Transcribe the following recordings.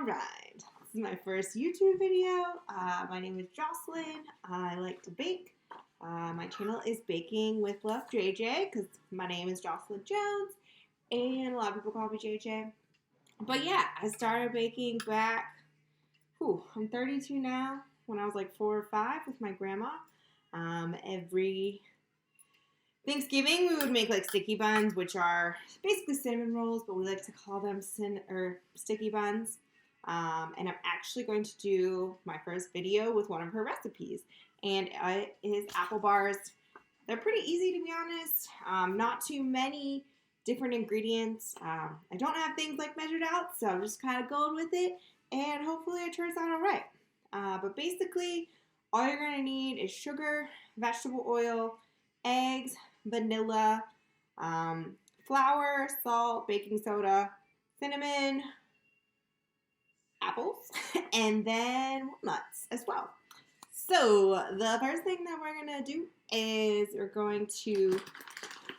Alright, this is my first YouTube video. My name is Jocelyn. I like to bake. My channel is Baking with Love JJ because my name is Jocelyn Jones and a lot of people call me JJ. But yeah, I started baking back, I'm 32 now, when I was like 4 or 5 with my grandma. Every Thanksgiving, we would make like sticky buns, which are basically cinnamon rolls, but we like to call them sticky buns. And I'm actually going to do my first video with one of her recipes, and it is apple bars. They're pretty easy, to be honest. Not too many different ingredients. I don't have things like measured out, so I'm just kind of going with it, and hopefully it turns out all right. But basically, all you're going to need is sugar, vegetable oil, eggs, vanilla, flour, salt, baking soda, cinnamon, apples, and then walnuts as well. So the first thing that we're going to do is we're going to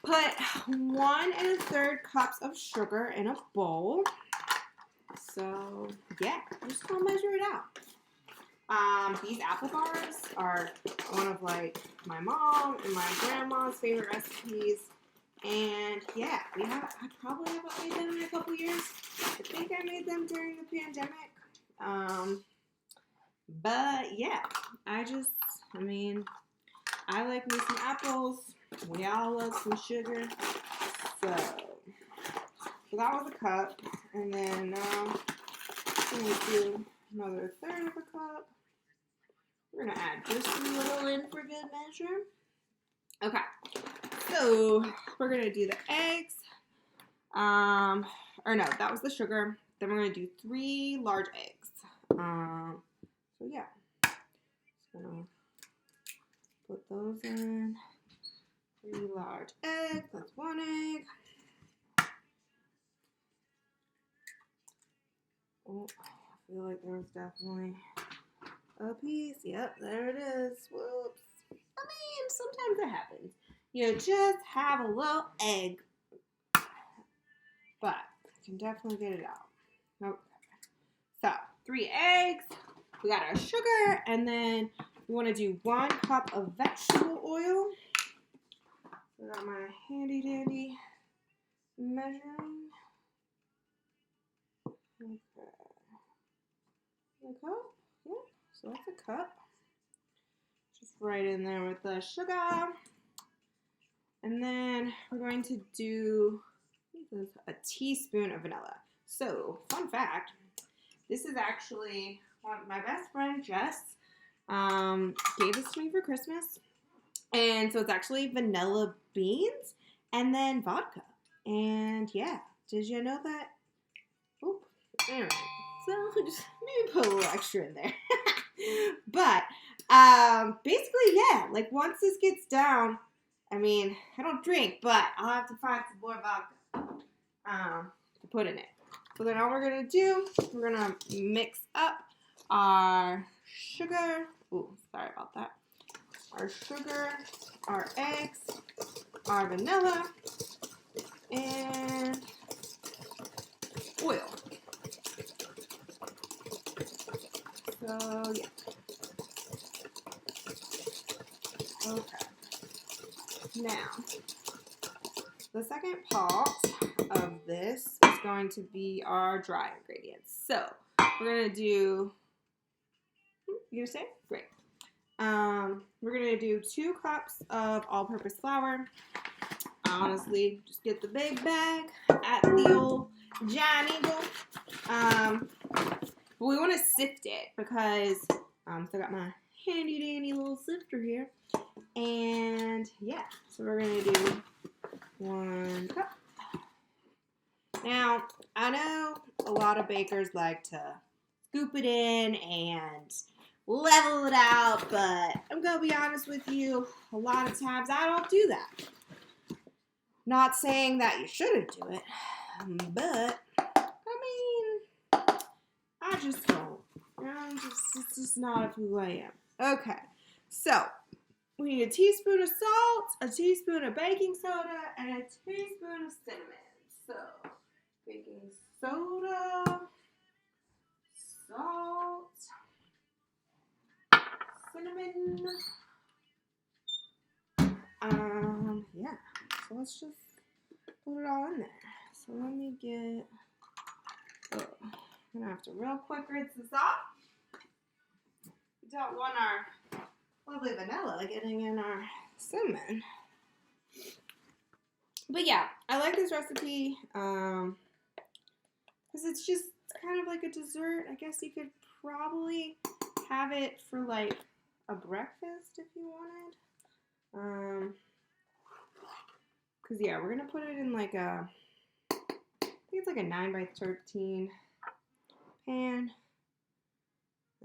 put 1 1/3 cups of sugar in a bowl. So yeah, I'm just going to measure it out. These apple bars are one of like my mom and my grandma's favorite recipes, and yeah, I probably haven't made them in a couple years. I think I made them during the pandemic, but yeah, I like me some apples. We all love some sugar, so that was a cup, and then I'm going to do another 1/3 of a cup. We're going to add just a little in for good measure. Okay, so we're going to do the eggs. Or no, that was the sugar. Then we're going to do 3 large eggs. So yeah, just going to put those in. 3 large eggs. That's 1 egg. Oh, I feel like there was definitely a piece. Yep, there it is. Whoops. I mean, sometimes it happens. You just have a little egg. But I can definitely get it out. Okay. So, 3 eggs. We got our sugar. And then we want to do 1 cup of vegetable oil. I got my handy dandy measuring. Okay. A cup? Yeah, so that's a cup. Just right in there with the sugar. And then we're going to do a teaspoon of vanilla. So, fun fact, this is actually my best friend Jess gave this to me for Christmas. And so it's actually vanilla beans and then vodka. And yeah, did you know that? Oh, anyway. So just maybe put a little extra in there. But basically, yeah, like once this gets down, I mean, I don't drink, but I'll have to find some more vodka to put in it. So then all we're going to do, we're going to mix up our sugar. Ooh, sorry about that. Our sugar, our eggs, our vanilla, and oil. So, yeah. Okay. Now, the second part of this is going to be our dry ingredients. So, we're going to do, you understand? Great. We're going to do 2 cups of all-purpose flour. Honestly, just get the big bag at the old Giant Eagle. But we want to sift it because, so I got my handy dandy little sifter here. And yeah, so we're going to do 1 cup. Now, I know a lot of bakers like to scoop it in and level it out, but I'm going to be honest with you, a lot of times I don't do that. Not saying that you shouldn't do it, but, I mean, I just don't. It's just not who I am. Okay, so we need a teaspoon of salt, a teaspoon of baking soda, and a teaspoon of cinnamon. So, baking soda, cinnamon. Yeah. So let's just put it all in there. So let me get. Oh, I'm gonna have to real quick rinse this off. We don't want our lovely vanilla getting in our cinnamon. But yeah, I like this recipe because it's just kind of like a dessert. I guess you could probably have it for like a breakfast if you wanted. Because yeah, we're gonna put it in like a, I think it's like a 9 by 13 pan.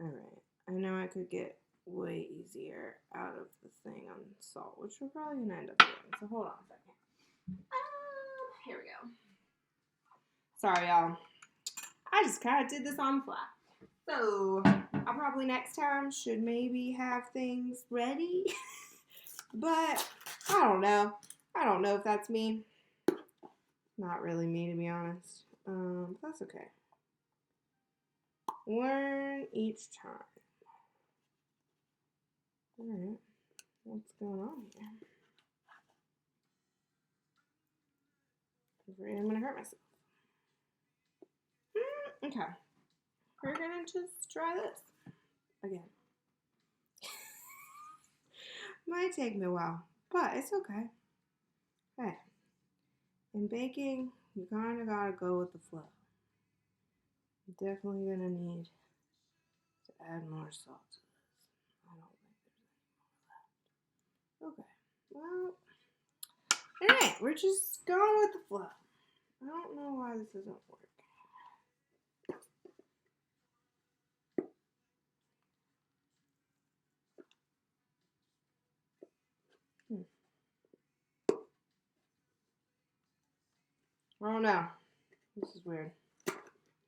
All right, I know I could get way easier out of the thing on salt, which we're probably gonna end up doing. So hold on a second. Here we go. Sorry, y'all. I just kind of did this on the fly. So I probably next time should maybe have things ready. But I don't know. I don't know if that's me. Not really me, to be honest. That's okay. Learn each time. Alright. What's going on here? I'm afraid I'm going to hurt myself. Okay. We're going to just try this again. Might take me a while, but it's okay. Hey, in baking, you kind of got to go with the flow. You're definitely going to need to add more salt to this. I don't think there's any more left. Okay, well, alright, we're just going with the flow. I don't know why this doesn't work. Oh no, this is weird.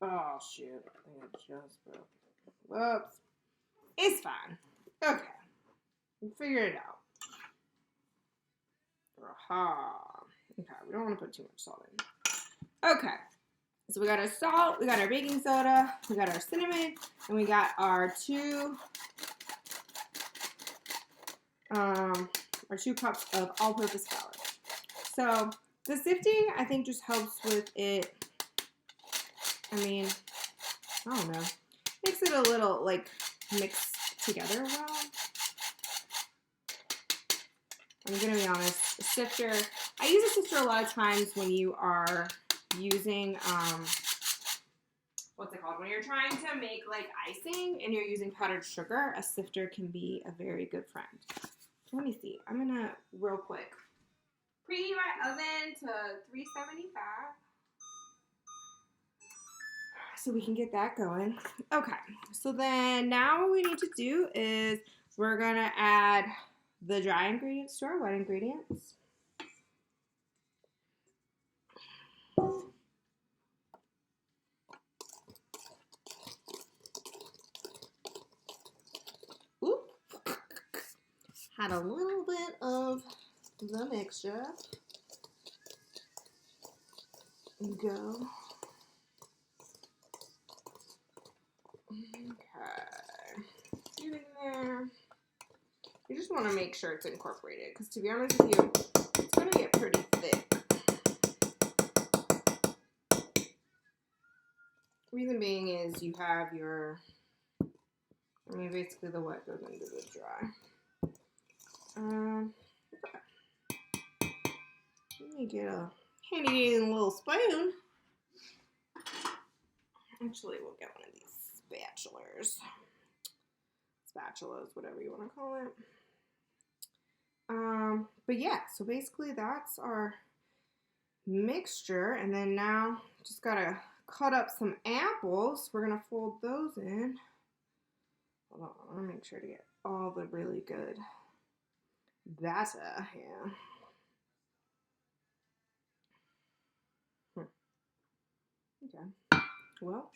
Oh shoot, I think I just broke it. Whoops. It's fine. Okay, we'll figure it out. Aha. Okay, we don't want to put too much salt in. Okay, so we got our salt, we got our baking soda, we got our cinnamon, and we got our two cups of all-purpose flour. So the sifting, I think, just helps with it. I mean, I don't know. Makes it a little, like, mixed together well. I'm going to be honest. A sifter, I use a sifter a lot of times when you are using, what's it called? When you're trying to make, like, icing and you're using powdered sugar, a sifter can be a very good friend. Let me see. I'm going to, real quick, preheat my oven to 375. So we can get that going. Okay, so then now what we need to do is we're gonna add the dry ingredients to our wet ingredients. Oop. Had a little bit of the mixture. Go. Okay. Get in there. You just want to make sure it's incorporated because, to be honest with you, it's going to get pretty thick. Reason being is you have your, I mean, basically the wet goes into the dry. Okay. Let me get a handy little spoon. Actually, we'll get one of these spatulas, whatever you want to call it. But yeah, so basically that's our mixture, and then now just gotta cut up some apples. We're gonna fold those in. Hold on, I want to make sure to get all the really good batter here. Okay, well,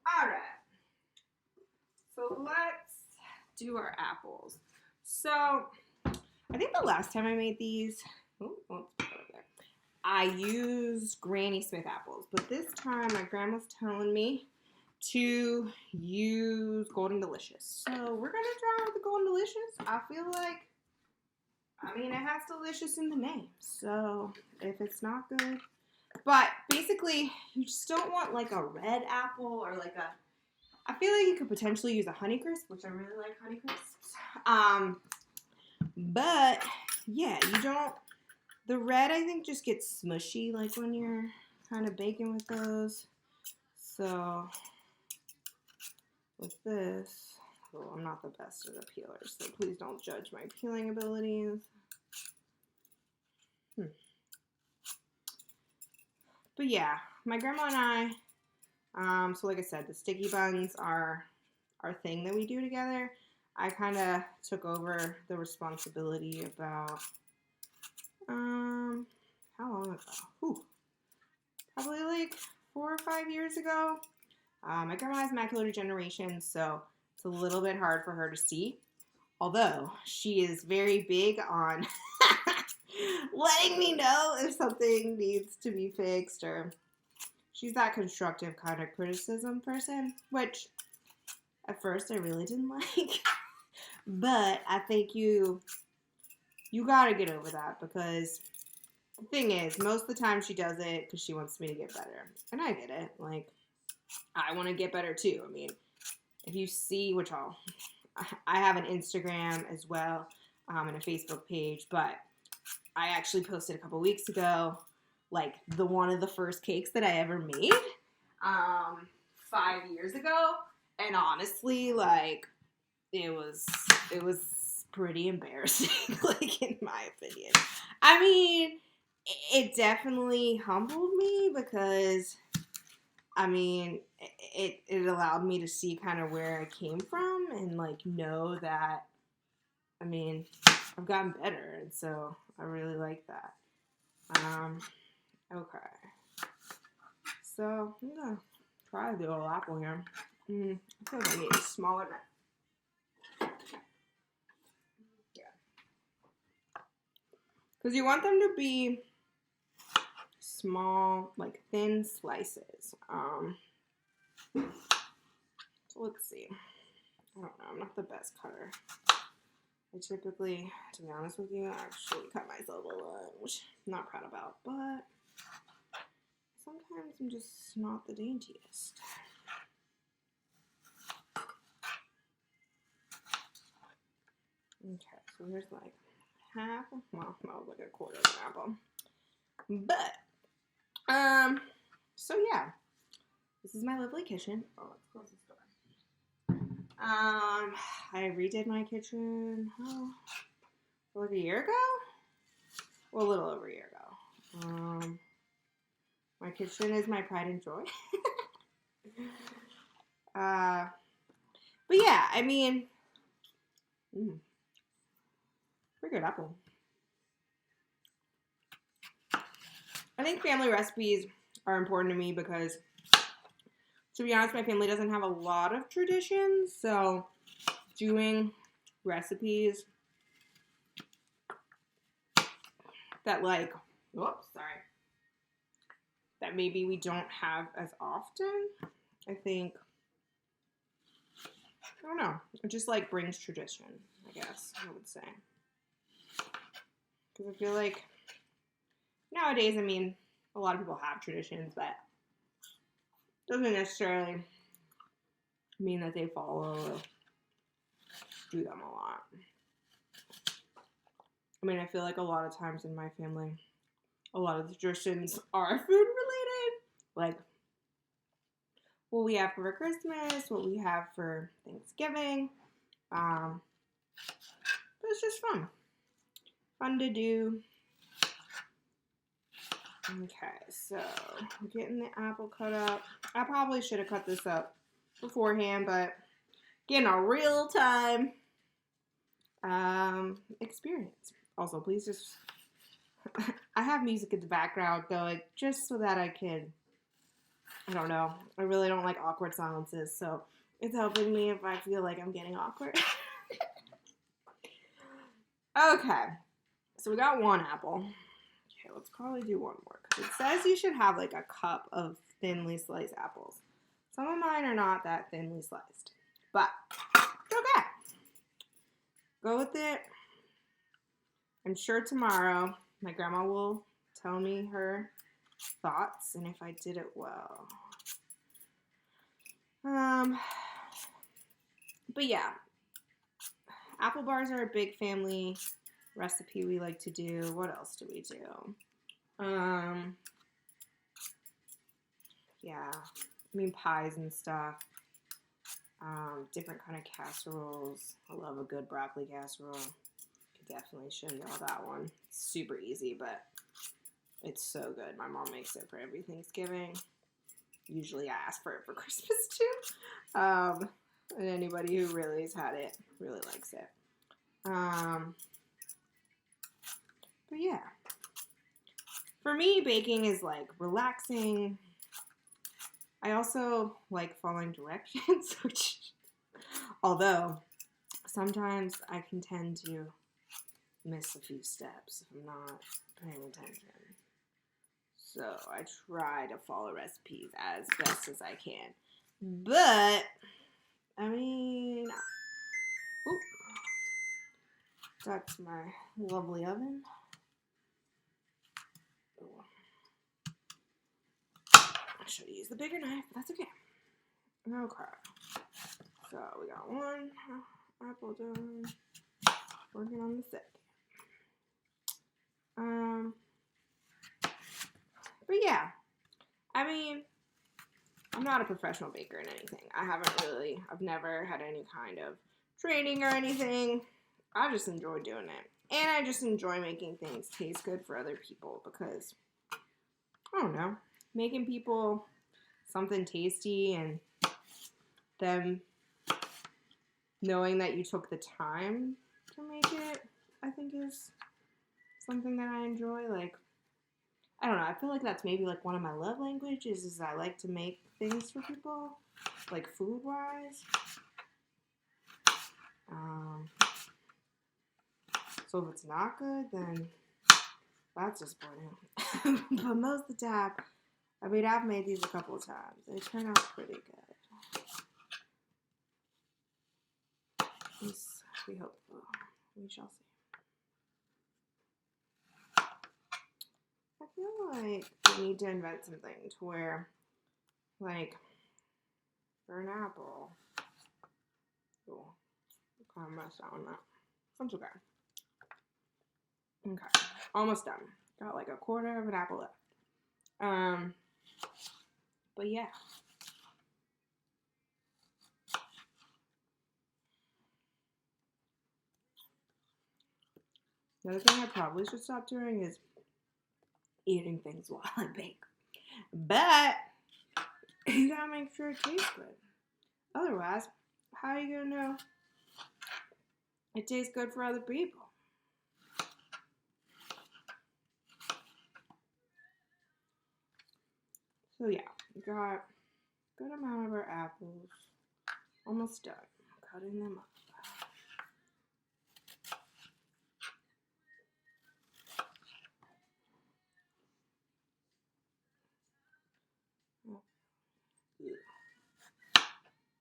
all right. So let's do our apples. So I think the last time I made these, I used Granny Smith apples, but this time my grandma's telling me to use Golden Delicious. So we're going to try with the Golden Delicious. I feel like, I mean, it has delicious in the name. So if it's not good, but basically you just don't want like a red apple or like a, I feel like you could potentially use a Honeycrisp, which I really like Honeycrisps. But yeah, you don't, the red I think just gets smushy like when you're kind of baking with those. So with this, oh, I'm not the best at a peeler, so please don't judge my peeling abilities. But yeah, my grandma and I, so like I said, the sticky buns are our thing that we do together. I kind of took over the responsibility about, how long ago? Whew. Probably like 4 or 5 years ago. My grandma has macular degeneration, so it's a little bit hard for her to see. Although she is very big on letting me know if something needs to be fixed, or she's that constructive kind of criticism person, which at first I really didn't like. But I think you gotta get over that, because the thing is, most of the time she does it because she wants me to get better. And I get it. Like, I want to get better too. I mean, if you see, which I have an Instagram as well, and a Facebook page, but I actually posted a couple weeks ago, like one of the first cakes that I ever made, 5 years ago, and honestly, like, it was pretty embarrassing, like, in my opinion. I mean, it definitely humbled me because, I mean, it allowed me to see kind of where I came from and, like, know that, I mean, I've gotten better, and so I really like that. Okay. So, I'm gonna try the old apple here. I feel like I need a smaller knife. Yeah. Because you want them to be small, like thin slices. So let's see. I don't know. I'm not the best cutter. I typically, to be honest with you, I actually cut myself a lot, which I'm not proud about, but sometimes I'm just not the daintiest. Okay, so here's like half, well, like a quarter of an apple. But, so yeah, this is my lovely kitchen. Oh, let's close this door. I redid my kitchen, like a year ago? Well, a little over a year ago. My kitchen is my pride and joy. But yeah, I mean, pretty good apple. I think family recipes are important to me because, to be honest, my family doesn't have a lot of traditions, so doing recipes that, like, that maybe we don't have as often, I think, I don't know, it just, like, brings tradition, I guess, I would say. Because I feel like nowadays, I mean, a lot of people have traditions, but it doesn't necessarily mean that they follow or do them a lot. I mean, I feel like a lot of times in my family, a lot of the traditions are food related. Like, what we have for Christmas, what we have for Thanksgiving. But it's just fun. Fun to do. Okay, so getting the apple cut up. I probably should have cut this up beforehand, but getting a real time experience. Also, please just, I have music in the background going just so that I can, I don't know, I really don't like awkward silences, so it's helping me if I feel like I'm getting awkward. Okay, so we got one apple. Okay, let's probably do one more, because it says you should have like a cup of thinly sliced apples. Some of mine are not that thinly sliced, but it's okay. Go with it. I'm sure tomorrow my grandma will tell me her thoughts and if I did it well. But yeah, apple bars are a big family recipe we like to do. What else do we do? Yeah, I mean pies and stuff. Different kind of casseroles. I love a good broccoli casserole. Definitely shouldn't know that one. It's super easy, but it's so good. My mom makes it for every Thanksgiving. Usually I ask for it for Christmas too. And anybody who really has had it really likes it. But yeah. For me, baking is like relaxing. I also like following directions, which, although sometimes I can tend to miss a few steps if I'm not paying attention. So I try to follow recipes as best as I can. But, I mean, oop, that's my lovely oven. Ooh. I should have used the bigger knife, but that's okay. Okay. So we got one apple done. Working on the second. But yeah, I mean, I'm not a professional baker in anything. I've never had any kind of training or anything. I just enjoy doing it. And I just enjoy making things taste good for other people because, I don't know, making people something tasty and them knowing that you took the time to make it, I think is something that I enjoy. Like, I don't know, I feel like that's maybe like one of my love languages is I like to make things for people, like food-wise. So if it's not good, then that's disappointing. But most of the time, I mean, I've made these a couple of times. They turn out pretty good. At least we hope so. We shall see. I feel like we need to invent something to where, like, for an apple. Cool. Kind of messed out on that. That's okay. Okay. Almost done. Got like a quarter of an apple left. But yeah. The other thing I probably should stop doing is eating things while I bake. But you gotta make sure it tastes good. Otherwise, how are you gonna know it tastes good for other people? So yeah, we got a good amount of our apples. Almost done. Cutting them up.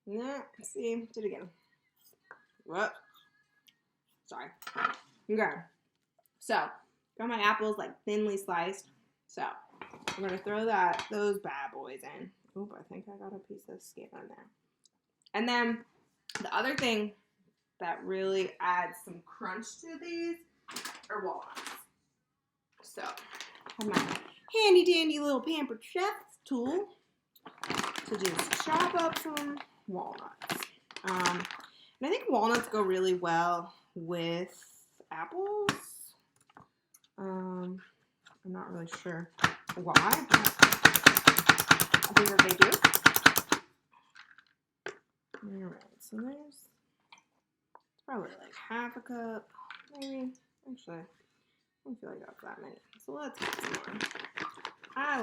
Nah, see, did it again. What? Sorry. Okay. So, got my apples like thinly sliced. So, I'm gonna throw those bad boys in. Oop, I think I got a piece of skin on there. And then the other thing that really adds some crunch to these are walnuts. So, I have my handy dandy little Pampered Chef's tool to just chop up some walnuts. And I think walnuts go really well with apples. I'm not really sure why, but I think that they do. Alright, so there's probably like half a cup, maybe. Actually, I don't feel like that's that many. So let's get some more. I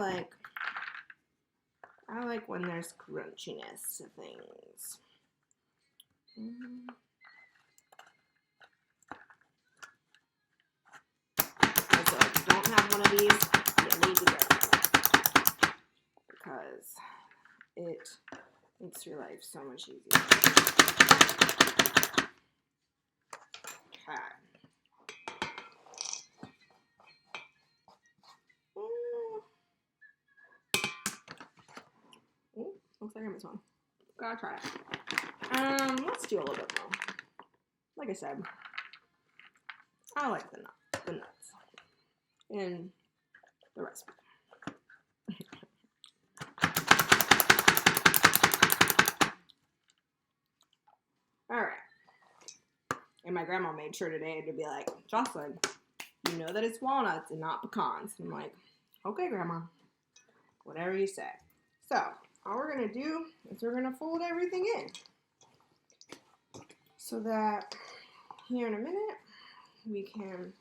like when there's crunchiness to things. So if you don't have one of these, you need to get one because it Makes your life so much easier. Okay. Ooh, looks like I missed one. Gotta try it. Let's do a little bit more. Like I said, I like the nuts in the recipe. All right. And my grandma made sure today to be like, Jocelyn, you know that it's walnuts and not pecans. I'm like, okay, Grandma, whatever you say. So all we're gonna do is we're gonna fold everything in so that here in a minute we can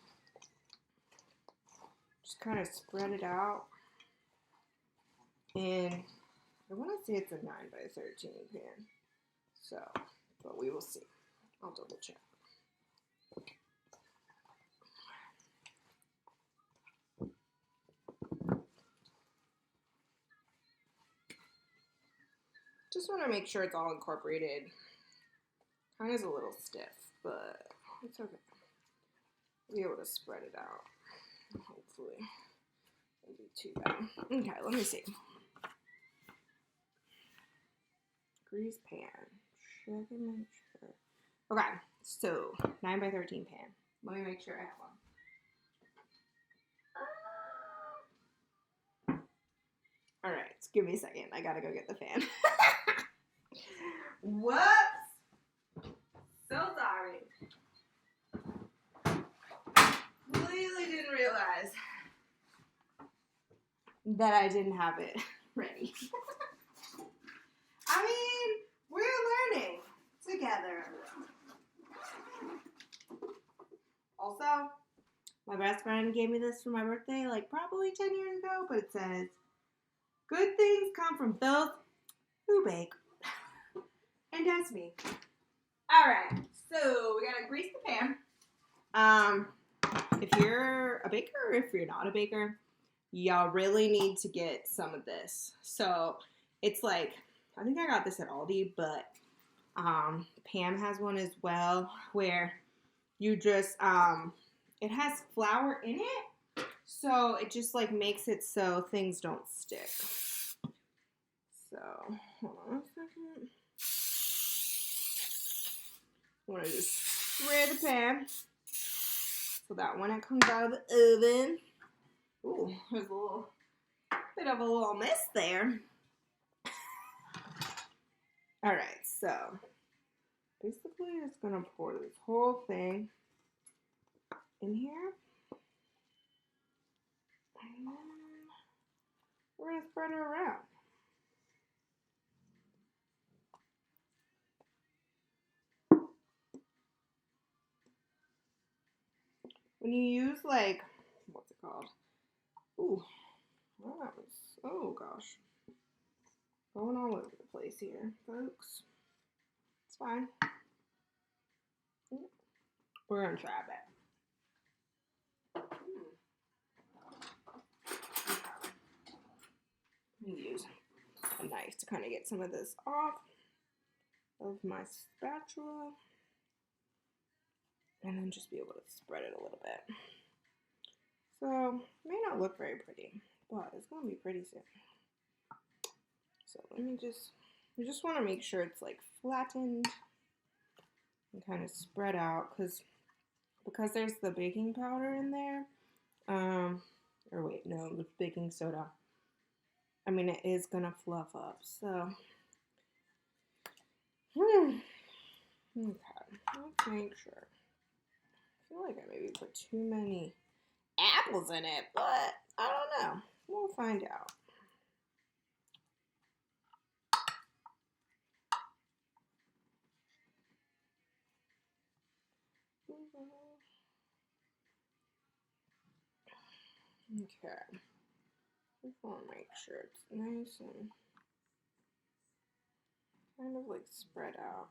just kind of spread it out. And I want to say it's a 9x13 pan. So, but we will see. I'll double check. Just want to make sure it's all incorporated. Kind of is a little stiff, but it's okay. I'll be able to spread it out. Hopefully. Won't be too bad. Okay, let me see. Grease pan. Check and make sure. Okay, so 9x13 pan. Let me make sure I have one. All right, give me a second. I gotta go get the fan. Whoops! So sorry. Completely didn't realize that I didn't have it ready. I mean, we're learning together. Also, my best friend gave me this for my birthday, like probably 10 years ago, but it says, good things come from those who bake. And that's me. Alright, so we gotta grease the pan. If you're a baker or if you're not a baker, y'all really need to get some of this. So it's like, I think I got this at Aldi, but Pam has one as well where you just, it has flour in it, so it just like makes it so things don't stick. So, hold on a second. I want to just spray the pan so that when it comes out of the oven, ooh, there's a little bit of a little mess there. All right, so basically just gonna pour this whole thing in here, and then we're gonna spread it around. When you use like, what's it called? Ooh, that was, oh gosh. Going all over the place here, folks. It's fine. We're gonna try it. I'm gonna use a knife to kind of get some of this off of my spatula. And then just be able to spread it a little bit. So, it may not look very pretty, but it's going to be pretty soon. So, let me just, you just want to make sure it's like flattened and kind of spread out because there's the baking powder in there. Or wait, no, the baking soda. I mean, it is going to fluff up, so. Okay, let's make sure. I feel like I maybe put too many apples in it, but I don't know. We'll find out. Okay. Just want to make sure it's nice and kind of like spread out.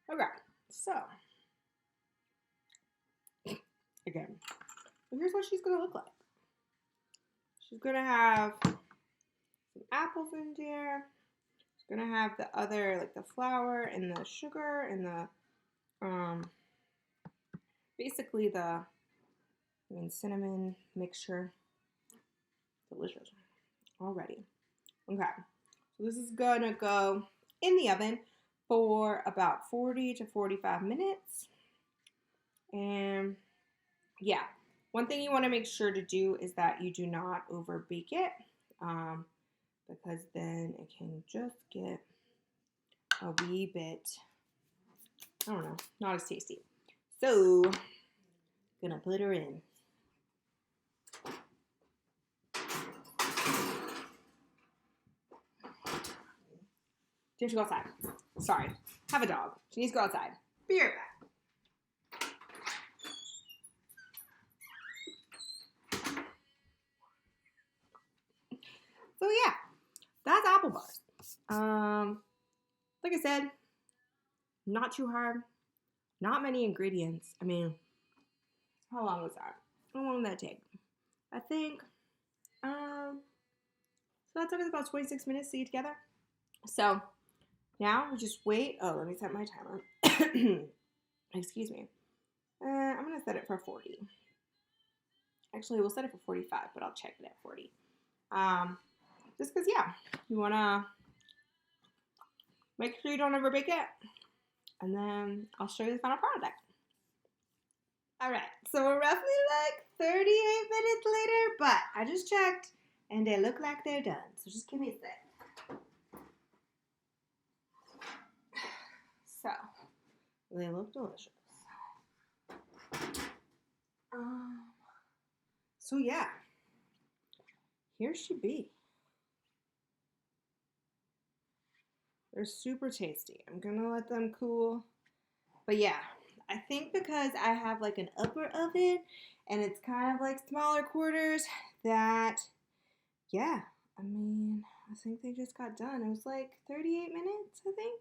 Okay, so again. But here's what she's going to look like. She's going to have some apples in there. She's going to have the other, like the flour and the sugar and the, basically the, cinnamon mixture. Delicious. Already. Okay. So this is going to go in the oven for about 40 to 45 minutes. And yeah, one thing you want to make sure to do is that you do not over bake it, because then it can just get a wee bit, I don't know, not as tasty. So, gonna put her in. She has to go outside. Sorry, have a dog. She needs to go outside. Be right back. So yeah, that's apple bars. Like I said, not too hard, not many ingredients. I mean, how long was that? How long did that take? I think, so that took us about 26 minutes to get together. So now we just wait. Oh, let me set my timer. Excuse me. I'm gonna set it for 40. Actually, we'll set it for 45, but I'll check it at 40. Just because, yeah, you want to make sure you don't overbake it. And then I'll show you the final product. All right, so we're roughly like 38 minutes later, but I just checked and they look like they're done. So just give me a sec. So, they look delicious. So yeah, here she be. They're super tasty. I'm gonna let them cool. But yeah, I think because I have like an upper oven and it's kind of like smaller quarters that, yeah, I mean, I think they just got done. It was like 38 minutes, I think.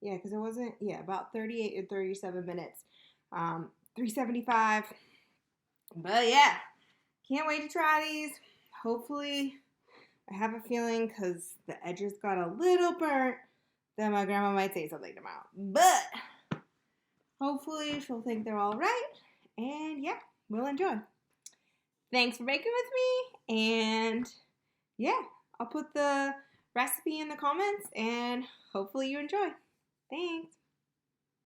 Yeah, because it wasn't, yeah, about 38 or 37 minutes. 375. But yeah, can't wait to try these. Hopefully, I have a feeling because the edges got a little burnt that my grandma might say something tomorrow. But hopefully she'll think they're all right. And yeah, we'll enjoy. Thanks for baking with me. And yeah, I'll put the recipe in the comments and hopefully you enjoy. Thanks.